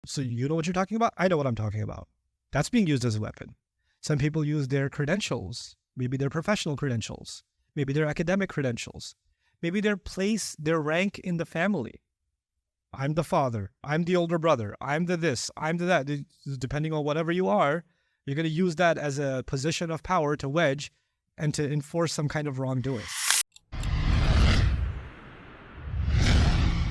So you know what you're talking about? I know what I'm talking about. That's being used as a weapon. Some people use their credentials, maybe their professional credentials, maybe their academic credentials, maybe their place, their rank in the family. I'm the father, I'm the older brother, I'm the this, I'm the that. Depending on whatever you are, you're going to use that as a position of power to wedge and to enforce some kind of wrongdoing.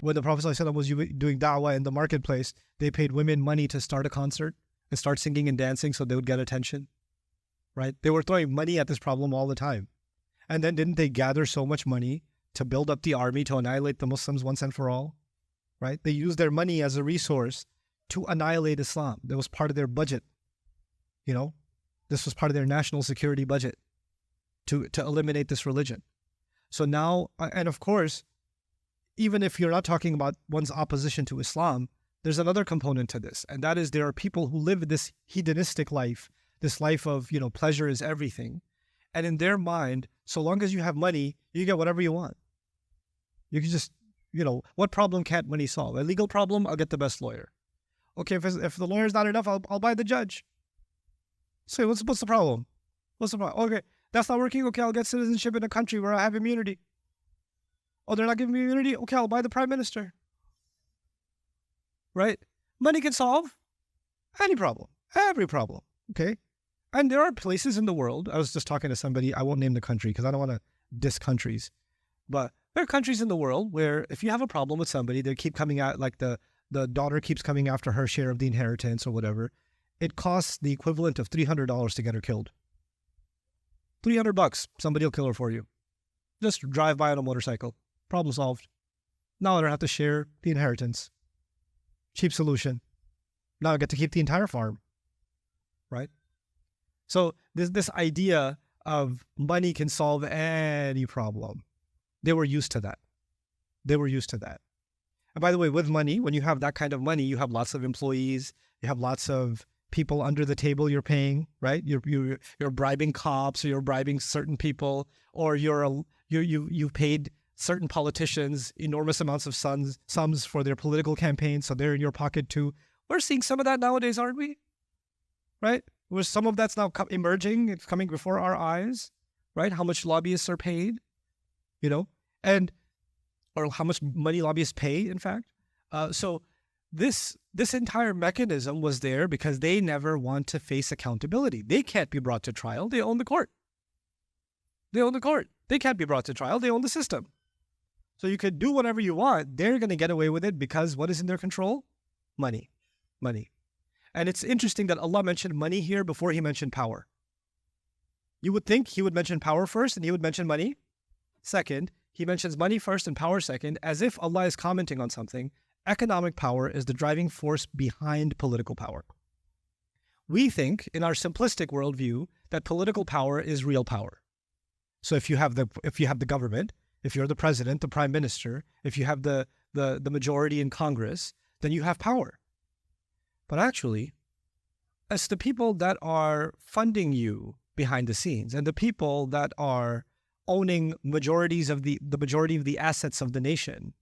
When the Prophet ﷺ was doing da'wah in the marketplace, they paid women money to start a concert and start singing and dancing so they would get attention, right? They were throwing money at this problem all the time. And then didn't they gather so much money to build up the army to annihilate the Muslims once and for all, right? They used their money as a resource to annihilate Islam. That was part of their budget, you know? This was part of their national security budget to eliminate this religion. So now, and of course, even if you're not talking about one's opposition to Islam, there's another component to this. And that is there are people who live this hedonistic life, this life of, you know, pleasure is everything. And in their mind, so long as you have money, you get whatever you want. You can just, you know, what problem can't money solve? A legal problem, I'll get the best lawyer. Okay, if the lawyer's not enough, I'll buy the judge. So what's the problem? What's the problem? Okay, that's not working. Okay, I'll get citizenship in a country where I have immunity. Oh, they're not giving me immunity? Okay, I'll buy the prime minister. Right? Money can solve any problem, every problem, okay? And there are places in the world, I was just talking to somebody, I won't name the country because I don't want to diss countries, but there are countries in the world where if you have a problem with somebody, they keep coming out, like the daughter keeps coming after her share of the inheritance or whatever, it costs the equivalent of $300 to get her killed. $300, somebody will kill her for you. Just drive by on a motorcycle. Problem solved. Now I don't have to share the inheritance. Cheap solution. Now I get to keep the entire farm. Right? So this idea of money can solve any problem. They were used to that. They were used to that. And by the way, with money, when you have that kind of money, you have lots of employees, you have lots of people under the table you're paying, right? You're bribing cops, or you're bribing certain people, or you've paid certain politicians enormous amounts of sums for their political campaigns, so they're in your pocket too. We're seeing some of that nowadays, aren't we? Right? Where some of that's now emerging, it's coming before our eyes, right? How much lobbyists are paid, you know, or how much money lobbyists pay, in fact. So this entire mechanism was there because they never want to face accountability. They can't be brought to trial. They own the court. They own the court. They can't be brought to trial. They own the system. So you could do whatever you want. They're going to get away with it because what is in their control? Money. Money. And it's interesting that Allah mentioned money here before he mentioned power. You would think he would mention power first and he would mention money second. He mentions money first and power second, as if Allah is commenting on something. Economic power is the driving force behind political power. We think in our simplistic worldview that political power is real power. So if you have the government, if you're the president, the prime minister, if you have the majority in Congress, then you have power. But actually, it's the people that are funding you behind the scenes and the people that are owning majority of the assets of the nation.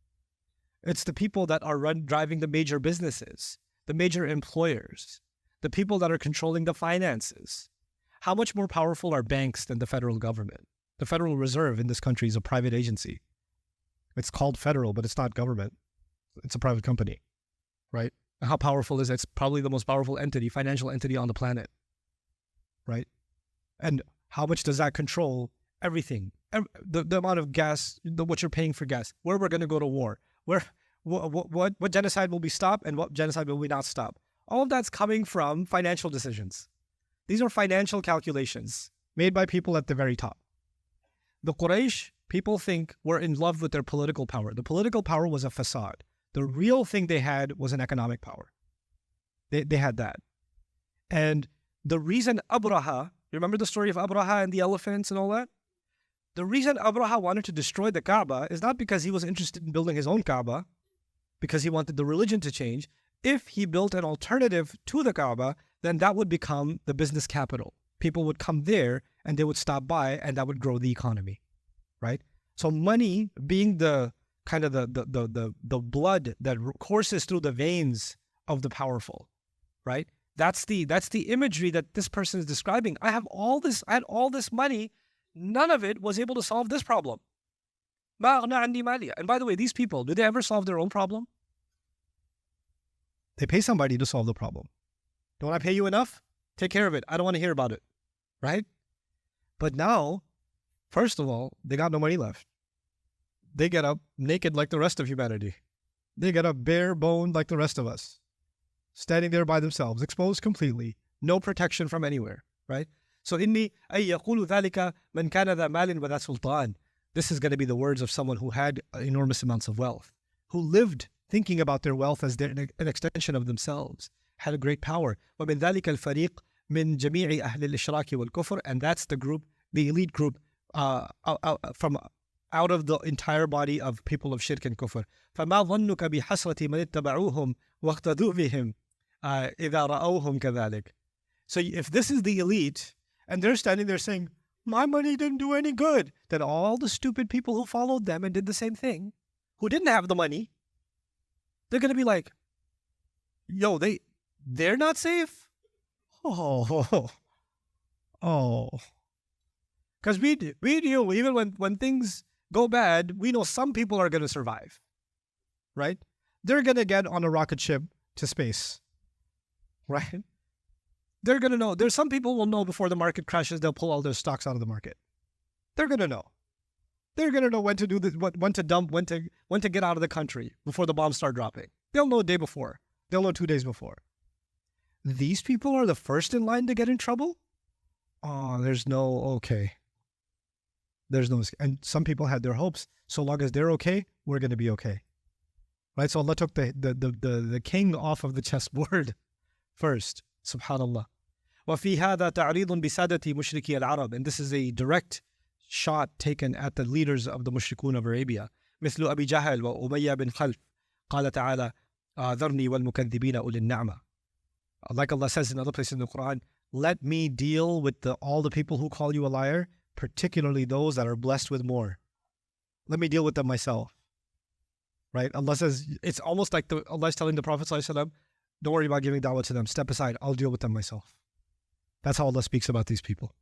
It's the people that are driving the major businesses, the major employers, the people that are controlling the finances. How much more powerful are banks than the federal government? The Federal Reserve in this country is a private agency. It's called federal, but it's not government. It's a private company, right? And how powerful is it? It's probably the most powerful entity, financial entity on the planet, right? And how much does that control everything? The amount of gas, what you're paying for gas, where we're going to go to war, what genocide will be stopped and what genocide will we not stop? All of that's coming from financial decisions. These are financial calculations made by people at the very top. The Quraysh, people think, were in love with their political power. The political power was a facade. The real thing they had was an economic power. They had that. And the reason Abraha, you remember the story of Abraha and the elephants and all that? The reason Abraha wanted to destroy the Kaaba is not because he was interested in building his own Kaaba, because he wanted the religion to change. If he built an alternative to the Kaaba, then that would become the business capital. People would come there and they would stop by and that would grow the economy, right? So money being the kind of the blood that courses through the veins of the powerful, right? That's the imagery that this person is describing. I had all this money. None of it was able to solve this problem. ما أغنى عني مالي. And by the way, these people, do they ever solve their own problem? They pay somebody to solve the problem. Don't I pay you enough? Take care of it. I don't want to hear about it, right? But now, first of all, they got no money left. They get up naked like the rest of humanity. They get up bare boned like the rest of us, standing there by themselves, exposed completely, no protection from anywhere, right? So inni ay yaqulu dhalika man kana dha malin wa dha sultan. This is going to be the words of someone who had enormous amounts of wealth, who lived thinking about their wealth as an extension of themselves, had a great power. وَمِنْ ذَلِكَ الْفَرِيقِ مِنْ جَمِيعِ أَهْلِ الْإِشْرَاكِ وَالْكُفْرِ. And that's the group, the elite group from out of the entire body of people of shirk and kufr. فَمَا ظَنُّكَ بِحَسْرَةِ مَنِ اتَّبَعُوهُمْ وَاقْتَدُوا بِهِمْ إِذَا رَأَوْهُمْ كَذَلِكَ. So if this is the elite, and they're standing there saying, my money didn't do any good, then all the stupid people who followed them and did the same thing, who didn't have the money, they're going to be like, yo, they're not safe? Oh. Because we knew, even when things go bad, we know some people are going to survive, right? They're going to get on a rocket ship to space, right? They're going to know. There's some people will know before the market crashes, they'll pull all their stocks out of the market. They're going to know. They're going to know when to do this, when to dump, when to get out of the country before the bombs start dropping. They'll know a day before. They'll know 2 days before. These people are the first in line to get in trouble? Oh, there's no okay. There's no, and some people had their hopes. So long as they're okay, we're going to be okay. Right? So Allah took the king off of the chessboard first. Subhanallah. وَفِي هَذَا تَعْرِيضٌ بِسَادَةِ مُشْرِكِي الْعَرَبِ. And this is a direct shot taken at the leaders of the mushrikun of Arabia. مثل أبي جهل وأمية بن خلف. قال تعالى ذرني والمكذبين أولي النعمة. Like Allah says in other places in the Quran, let me deal with all the people who call you a liar, particularly those that are blessed with more. Let me deal with them myself. Right? Allah says, it's almost like Allah is telling the Prophet ﷺ, don't worry about giving da'wah to them. Step aside. I'll deal with them myself. That's how Allah speaks about these people.